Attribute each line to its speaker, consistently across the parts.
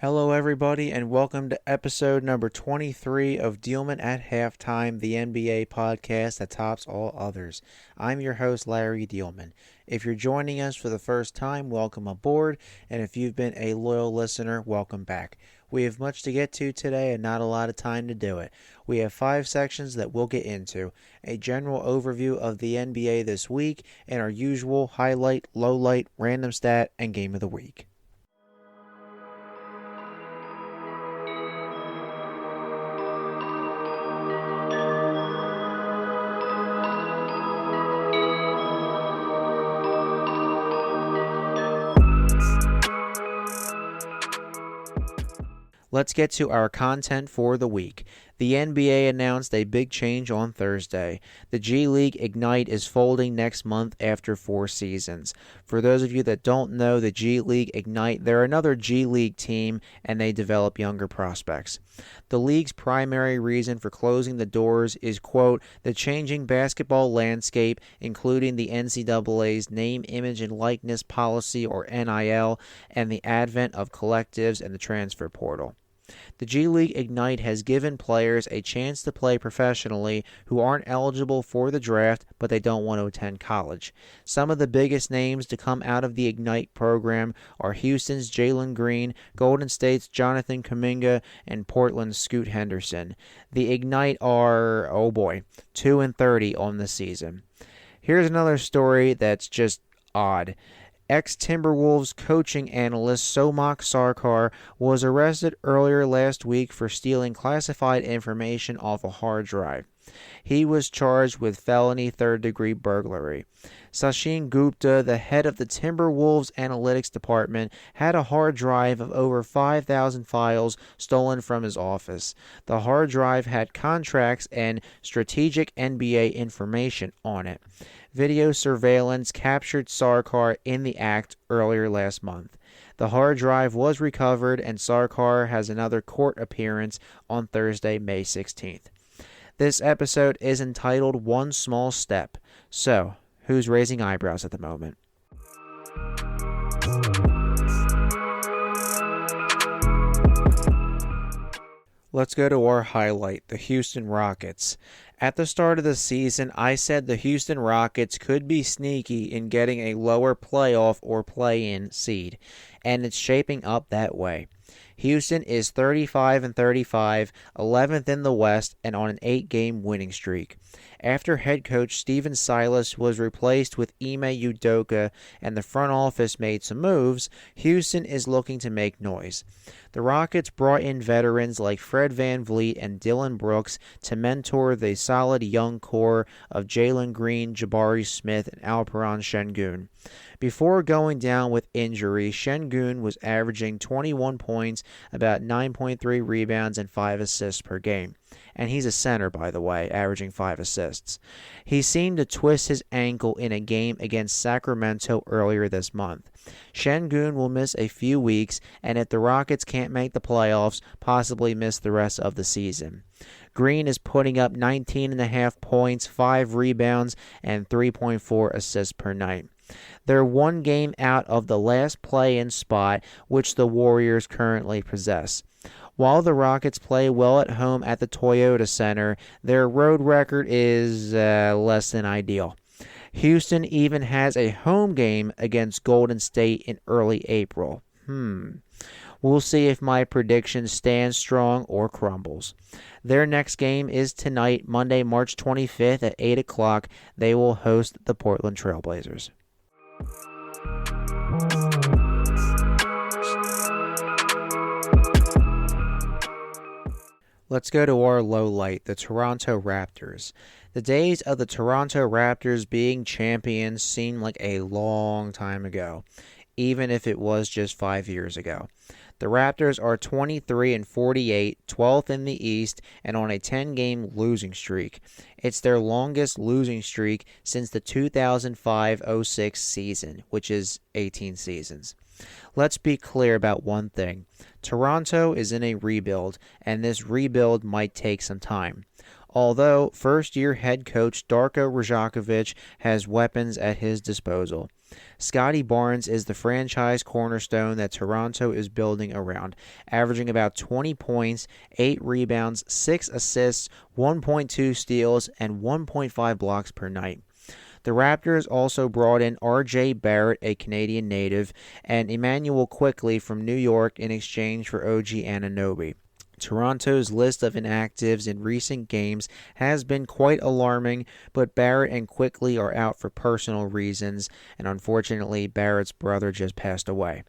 Speaker 1: Hello, everybody, and welcome to episode number 23 of Diehlman at Halftime, the NBA podcast that tops all others. I'm your host, Larry Diehlman. If you're joining us for the first time, welcome aboard, and if you've been a loyal listener, welcome back. We have much to get to today and not a lot of time to do it. We have 5 sections that we'll get into: a general overview of the NBA this week, and our usual highlight, lowlight, random stat, and game of the week. Let's get to our content for the week. The NBA announced a big change on Thursday. The G League Ignite is folding next month after 4 seasons. For those of you that don't know the G League Ignite, they're another G League team and they develop younger prospects. The league's primary reason for closing the doors is, quote, the changing basketball landscape, including the NCAA's name, image, and likeness policy, or NIL, and the advent of collectives and the transfer portal. The G League Ignite has given players a chance to play professionally who aren't eligible for the draft, but they don't want to attend college. Some of the biggest names to come out of the Ignite program are Houston's Jalen Green, Golden State's Jonathan Kuminga, and Portland's Scoot Henderson. The Ignite are, 2-30 on the season. Here's another story that's just odd. Ex-Timberwolves coaching analyst Somak Sarkar was arrested earlier last week for stealing classified information off a hard drive. He was charged with felony third-degree burglary. Sachin Gupta, the head of the Timberwolves analytics department, had a hard drive of over 5,000 files stolen from his office. The hard drive had contracts and strategic NBA information on it. Video surveillance captured Sarkar in the act earlier last month. The hard drive was recovered, and Sarkar has another court appearance on Thursday, May 16th. This episode is entitled One Small Step. So, who's raising eyebrows at the moment? Let's go to our highlight, the Houston Rockets. At the start of the season, I said the Houston Rockets could be sneaky in getting a lower playoff or play-in seed, and it's shaping up that way. Houston is 35-35, 11th in the West, and on an 8-game winning streak. After head coach Stephen Silas was replaced with Ime Udoka and the front office made some moves, Houston is looking to make noise. The Rockets brought in veterans like Fred VanVleet and Dylan Brooks to mentor the solid young core of Jalen Green, Jabari Smith, and Alperen Şengün. Before going down with injury, Şengün was averaging 21 points, about 9.3 rebounds, and 5 assists per game. And he's a center, by the way, averaging 5 assists. He seemed to twist his ankle in a game against Sacramento earlier this month. Şengün will miss a few weeks, and if the Rockets can't make the playoffs, possibly miss the rest of the season. Green is putting up 19.5 points, 5 rebounds, and 3.4 assists per night. They're 1 game out of the last play-in spot, which the Warriors currently possess. While the Rockets play well at home at the Toyota Center, their road record is less than ideal. Houston even has a home game against Golden State in early April. We'll see if my prediction stands strong or crumbles. Their next game is tonight, Monday, March 25th at 8 o'clock. They will host the Portland Trailblazers. Let's go to our low light, the Toronto Raptors. The days of the Toronto Raptors being champions seem like a long time ago, even if it was just 5 years ago. The Raptors are 23-48, 12th in the East, and on a 10-game losing streak. It's their longest losing streak since the 2005-06 season, which is 18 seasons. Let's be clear about one thing. Toronto is in a rebuild, and this rebuild might take some time. although first-year head coach Darko Rajakovic has weapons at his disposal. Scotty Barnes is the franchise cornerstone that Toronto is building around, averaging about 20 points, 8 rebounds, 6 assists, 1.2 steals, and 1.5 blocks per night. The Raptors also brought in R.J. Barrett, a Canadian native, and Emmanuel Quickley from New York in exchange for OG Anunoby. Toronto's list of inactives in recent games has been quite alarming, but Barrett and Quickley are out for personal reasons, and unfortunately Barrett's brother just passed away.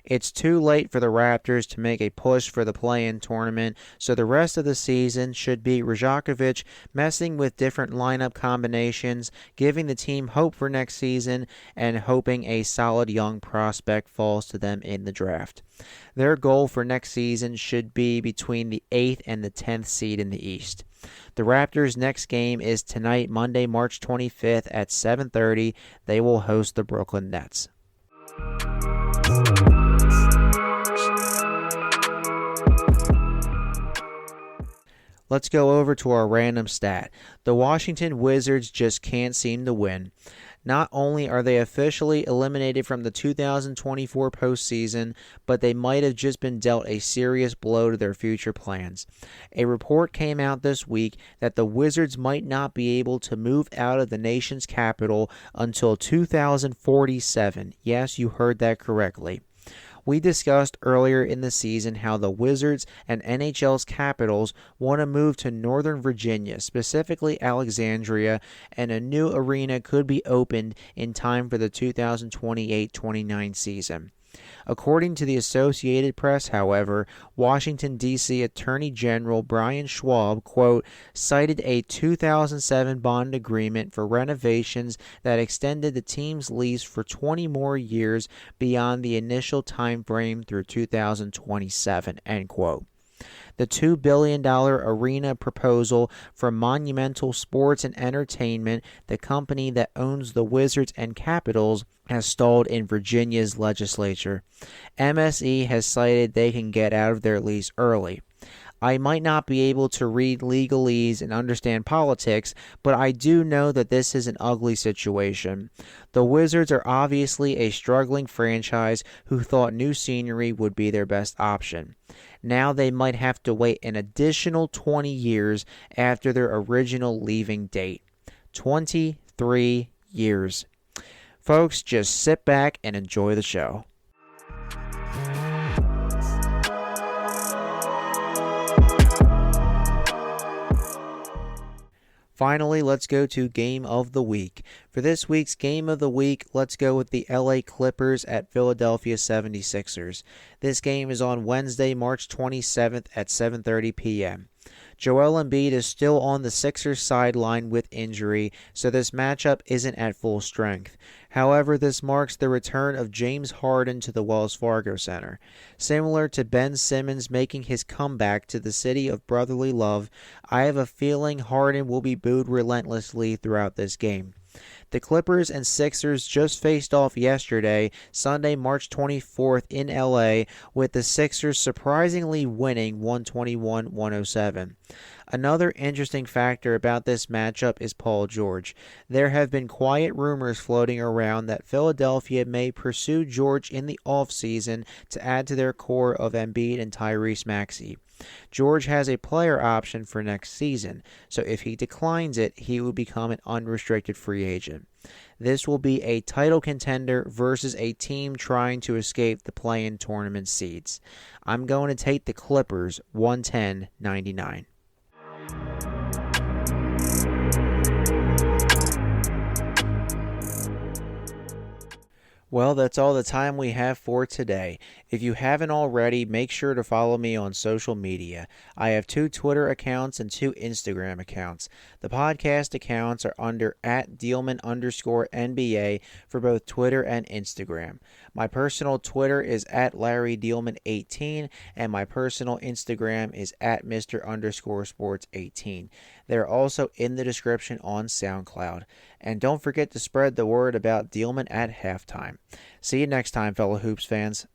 Speaker 1: It's too late for the Raptors to make a push for the play-in tournament, so the rest of the season should be Rajakovic messing with different lineup combinations, giving the team hope for next season, and hoping a solid young prospect falls to them in the draft. Their goal for next season should be between the 8th and the 10th seed in the East. The Raptors' next game is tonight, Monday, March 25th at 7:30. They will host the Brooklyn Nets. Let's go over to our random stat. The Washington Wizards just can't seem to win. Not only are they officially eliminated from the 2024 postseason, but they might have just been dealt a serious blow to their future plans. A report came out this week that the Wizards might not be able to move out of the nation's capital until 2047. Yes, you heard that correctly. We discussed earlier in the season how the Wizards and NHL's Capitals want to move to Northern Virginia, specifically Alexandria, and a new arena could be opened in time for the 2028-29 season. According to the Associated Press, however, Washington, D.C. Attorney General Brian Schwab, quote, cited a 2007 bond agreement for renovations that extended the team's lease for 20 more years beyond the initial time frame through 2027, end quote. The $2 billion arena proposal from Monumental Sports and Entertainment, the company that owns the Wizards and Capitals, has stalled in Virginia's legislature. MSE has cited they can get out of their lease early. I might not be able to read legalese and understand politics, but I do know that this is an ugly situation. The Wizards are obviously a struggling franchise who thought new scenery would be their best option. Now they might have to wait an additional 20 years after their original leaving date. 23 years. Folks, just sit back and enjoy the show. Finally, let's go to Game of the Week. For this week's Game of the Week, let's go with the LA Clippers at Philadelphia 76ers. This game is on Wednesday, March 27th at 7:30 p.m. Joel Embiid is still on the Sixers sideline with injury, so this matchup isn't at full strength. However, this marks the return of James Harden to the Wells Fargo Center. Similar to Ben Simmons making his comeback to the city of brotherly love, I have a feeling Harden will be booed relentlessly throughout this game. The Clippers and Sixers just faced off yesterday, Sunday, March 24th in LA, with the Sixers surprisingly winning 121-107. Another interesting factor about this matchup is Paul George. There have been quiet rumors floating around that Philadelphia may pursue George in the offseason to add to their core of Embiid and Tyrese Maxey. George has a player option for next season, so if he declines it, he will become an unrestricted free agent. This will be a title contender versus a team trying to escape the play-in tournament seeds. I'm going to take the Clippers 110-99. Well, that's all the time we have for today. If you haven't already, make sure to follow me on social media. I have 2 Twitter accounts and 2 Instagram accounts. The podcast accounts are under @Diehlman_NBA for both Twitter and Instagram. My personal Twitter is @LarryDiehlman18 and my personal Instagram is @Mr_Sports18. They're also in the description on SoundCloud. And don't forget to spread the word about Diehlman at halftime. See you next time, fellow Hoops fans.